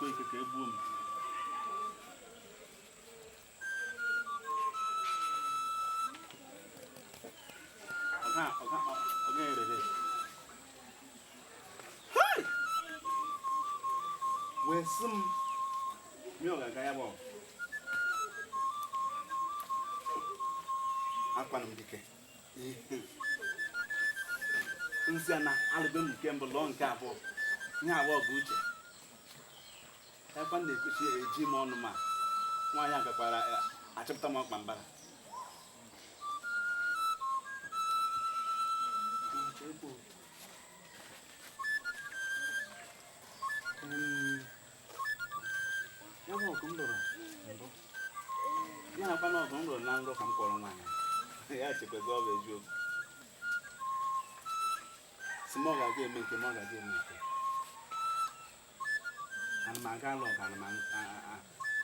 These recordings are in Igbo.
JIKOIKE ka egbuo m. Oga erere. Hai! Wesum. Mi oga ya bo. Akwanụ m dike. Nsi na alụgbe m nke mbụ lụọ nke abụọ. Nye abụọ bụ uche. Ebe na-ekuchi eji m ọnụ ma nwaanyị agakwara achọpụta m ọkpa mbara. Ya bụ ọgụ m lụrụ mbụ. Ya nakwa na ọgụ m lụrụ na nrọ ka m kpọrọ nwaanyị. Ya chekwezi ọ bụ eziokwu. Si m ọ ga-aga eme nke m ọ ga-aga eme nke. Ana m aga alụ ọga ana m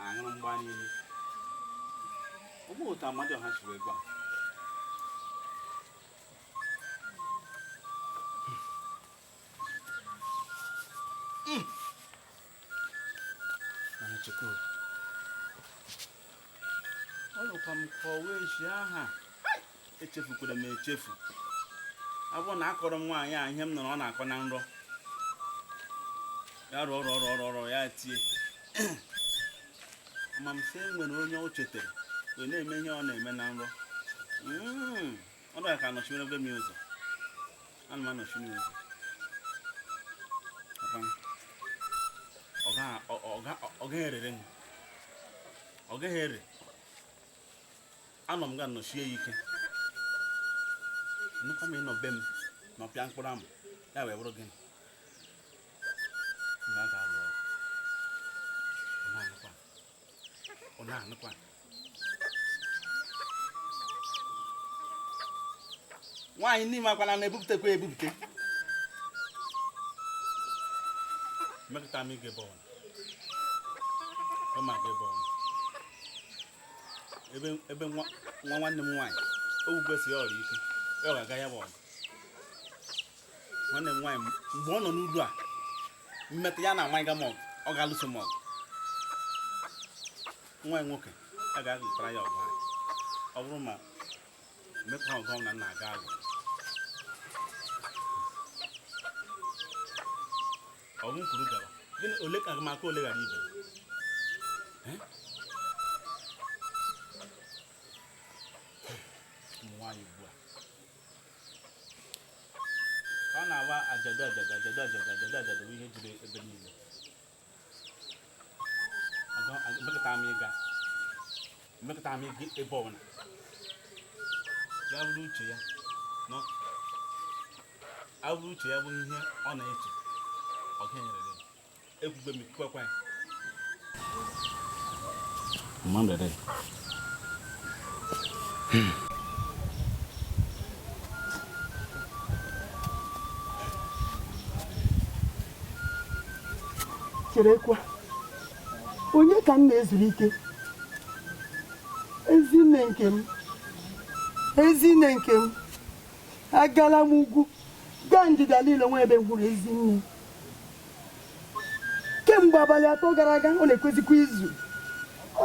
aṅụrụ mgba n'imi. Ọ bụ otu amadị ọha chiri ego a. Mana Chukwu ọ lụkwa m ka ọ wee ji aha echefukwara m echefu. Abụ na akọrọ m nwaanyị a ihe m nọrọ ọ na-akọ na nrọ. ya rọrọ ya tie amamse nwere onye o chetere wee na-eme ihe ọ na-eme na nrọ ọ dọya ka anọchimere ebe m ụzọ ana m anọchimere ụzọ ọ gaghị erere m ọ gaghị ere anọ m ga nọchie ya ike nnukwu m ịnọ be m n'ọpịa mkpụrụ amụ ya wee bụrụ gịnị nga ga-alụ ọgụ ọ na-anụkwa nwaanyị n'ime akwala na-ebupụtakwa ebupụte mekụta m ige bọọlụ ma ga bọọlụ ebe nwa nwanne m nwaanyị o gwesị ya ọrụ ike ọ ga-aga ya bụ ọgụ nwanne m nwaanyị mgbe ọ nọ n'udu a mmetụ ya na amaghị ga m ọgụ ọ ga-alụso m ọgụ nwaanyị nwoke a ga-alụtara ya ọgụ ahụ ọ bụrụ ma mmekọ ọgụ na nna aga agụ ọgụ kwuru gara gịnị ole ka agụmaka ole gara ibe ụmụ nwaanyị ugbu a ọ na-awa ajadu bụ ihe jiri ebe niile mmekọta m ịga ebe ọbụla ya bụrụ uche ya abụrụ uche ya bụ ihe ọ na-eche ọ ga-enyere ekwugbe m kwekwa ya cherekwa onye ka m na-ezuru ike ezinne nke m agala m ugwu gaa ndịda niile nwa ebe m hụrụ ezinne kemgbe abalị 3 gara aga ọ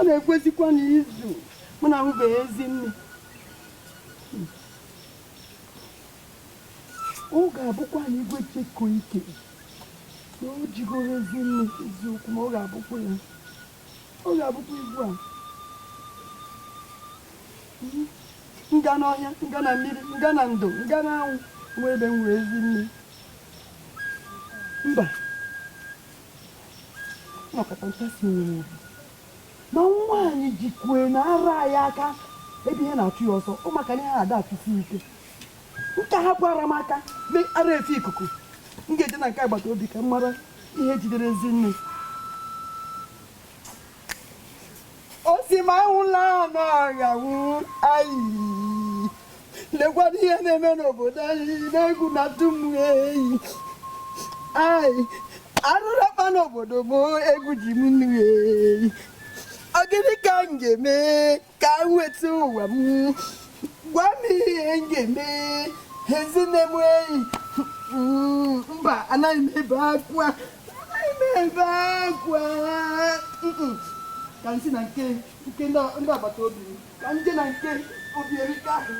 na-ekwezikwa n'izu mụ na ahụbeghị ezinne ọ ga-abụkwa na igwe JIKOIKE na o jigoro ezinne eziokwu ma ọ ga-abụkwa igwe a nga n'ọhịa nga na mmiri nga na ndo nga na anwụ nwa ebe m nwere ezinne mba nọkọta ntasị nwere obi na nwaanyị jikwe na ara anyị aka ebe ihe na-achụ ya ọsọ ụmụaka na ihe ada achụsi ike nka hapụ ara m aka mee ara efe ikuku m ga-eje na nke agbata obi ka m mara ihe jidere ezinne o si ma ahụla n'ọghanwu ayi lekwana ihe na-eme n'obodo anyị n'egwu na dum eyi ayi arụrụkpa n'obodo m egwu ji m nnu eyi ọ gịnị ka m ga-eme ka m nweta ụwa m gwa m ihe m ga-eme ezinne m eyi mba anaghị m ebe akwa ka m si na nke ndị agbata obi ka m je na nke obi erika ahụ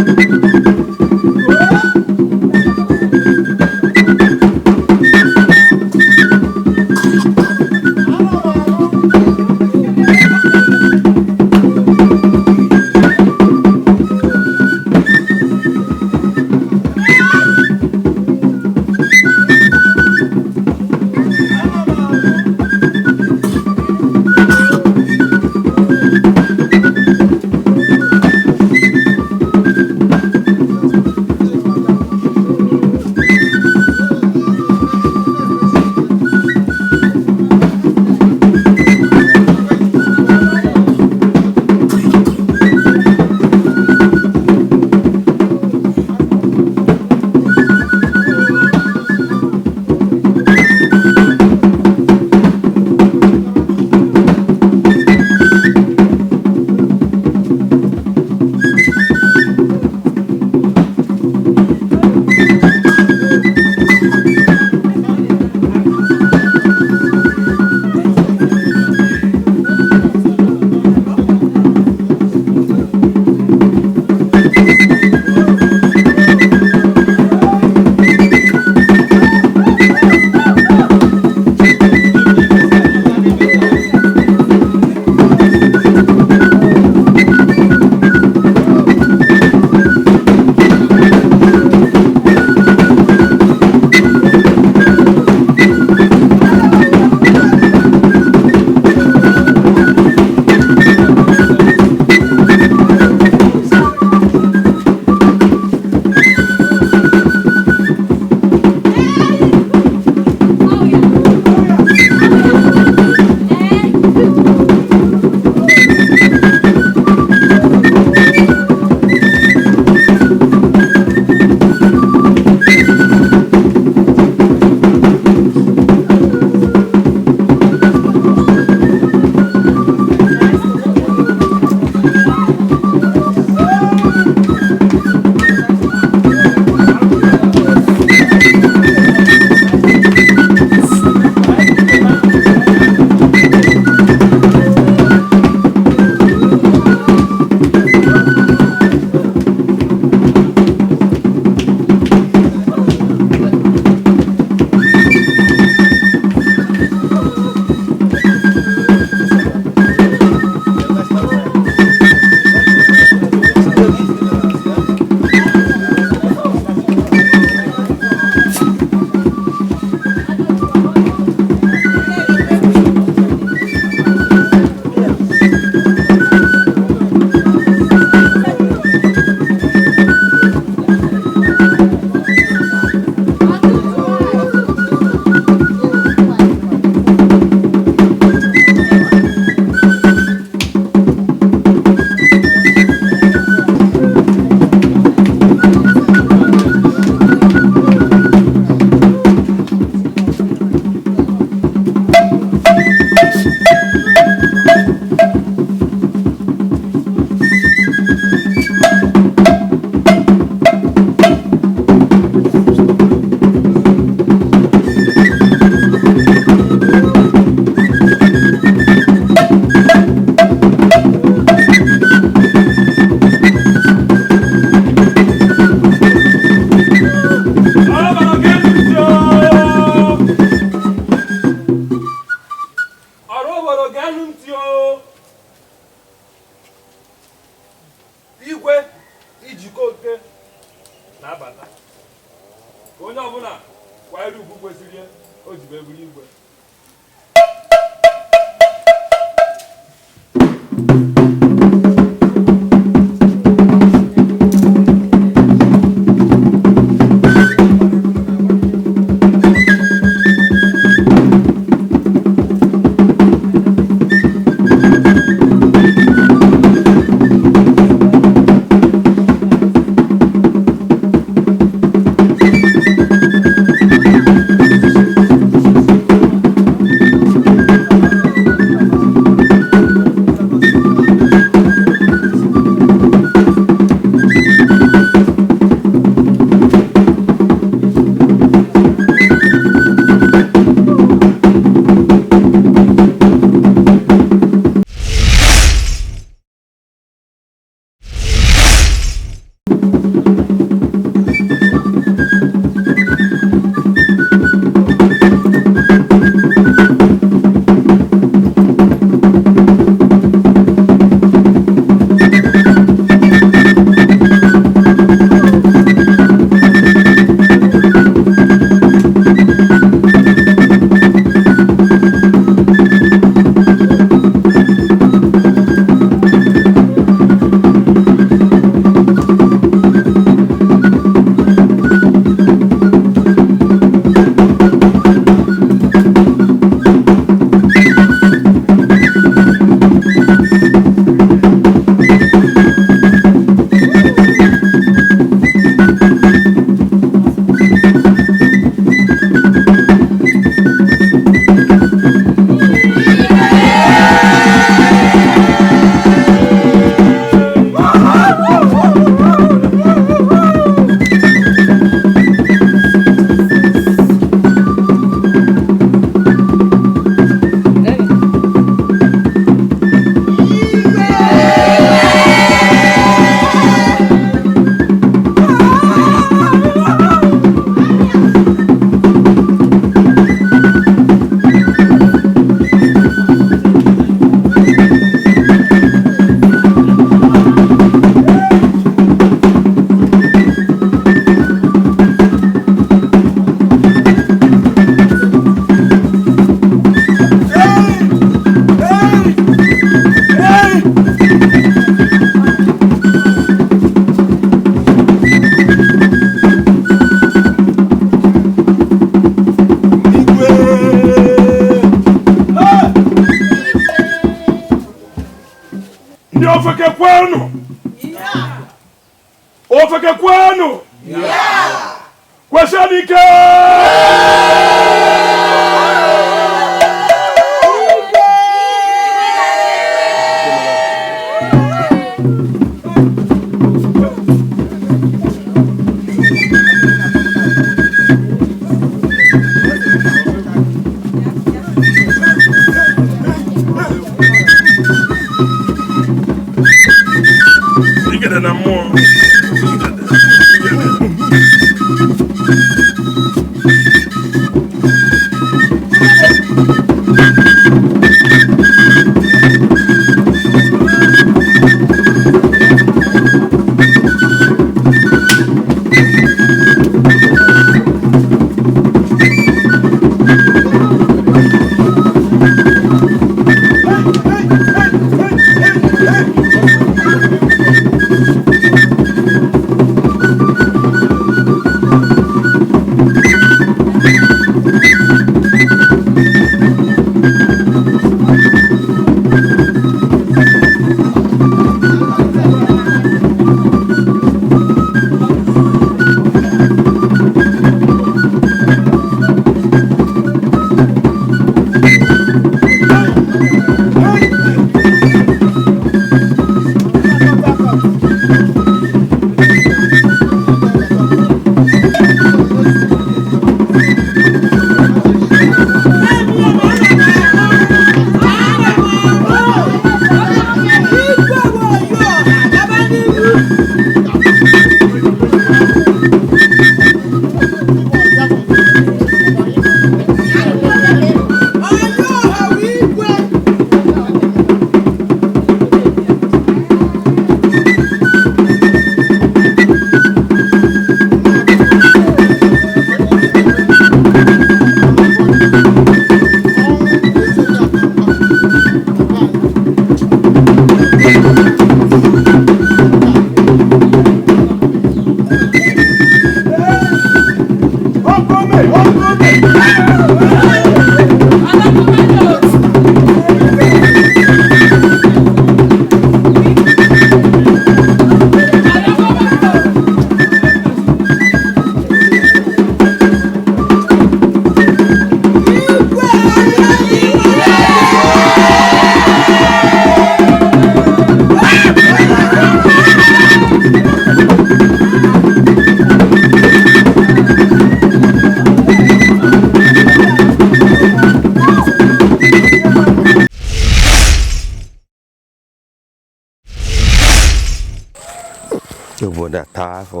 obodo taa afọ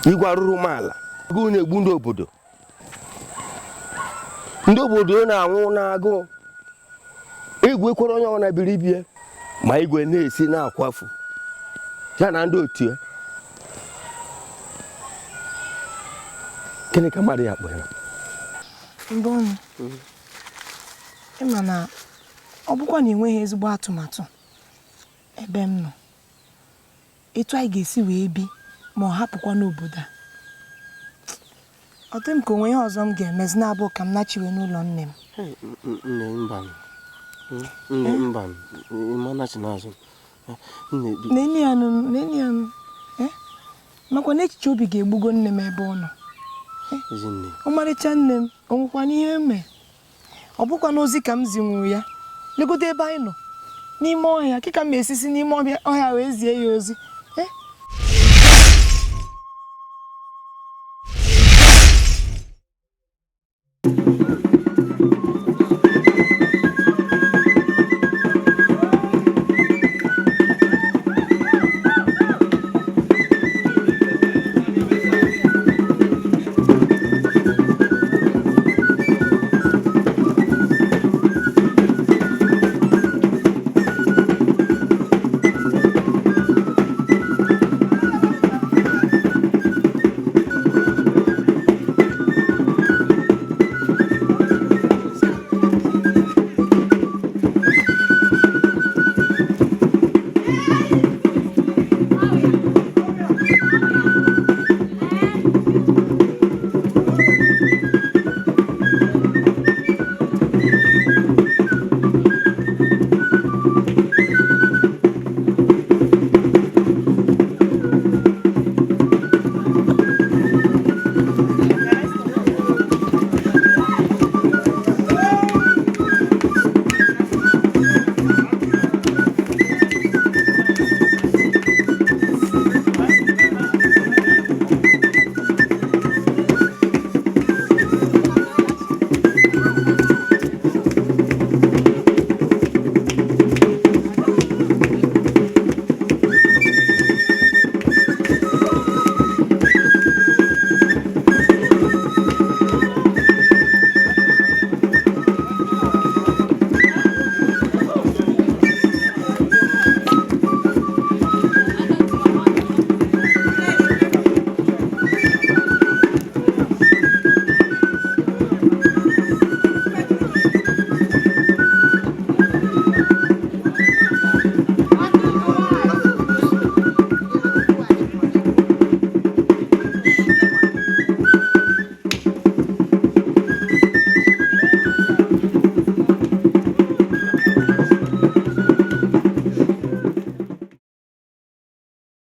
igwe arụrụ m ala agụụ na-egbu ndị obodo na-anwụ n'agụụ igwe kwere onye ọ na-ebiri ibie ma igwe na-esi na-akwafu ya na ndị otu ya gịnị ka mmadụ ya kpọrọ mbụ ịma na ọ bụkwa na enweghị ezigbo atụmatụ ebe m nọ etu anyị ga-esi wee bi ma ọ hapụkwa n'obodo a ọ dị m ka onwe ihe ọzọ m ga-emezi na-abụ ka m nachiwe n'ụlọ nne m. Nne makwa na echiche obi ga-egbugo nne m ebe ọ nọ. Ọmarịcha nne m onwekwa n'ihe mme ọ bụkwa n'ozi ka m zinwuru ya legodo ebe anyị nọ n'ime ọhịa kịka m esisi n'ime ọhịa wee zie ya ozi.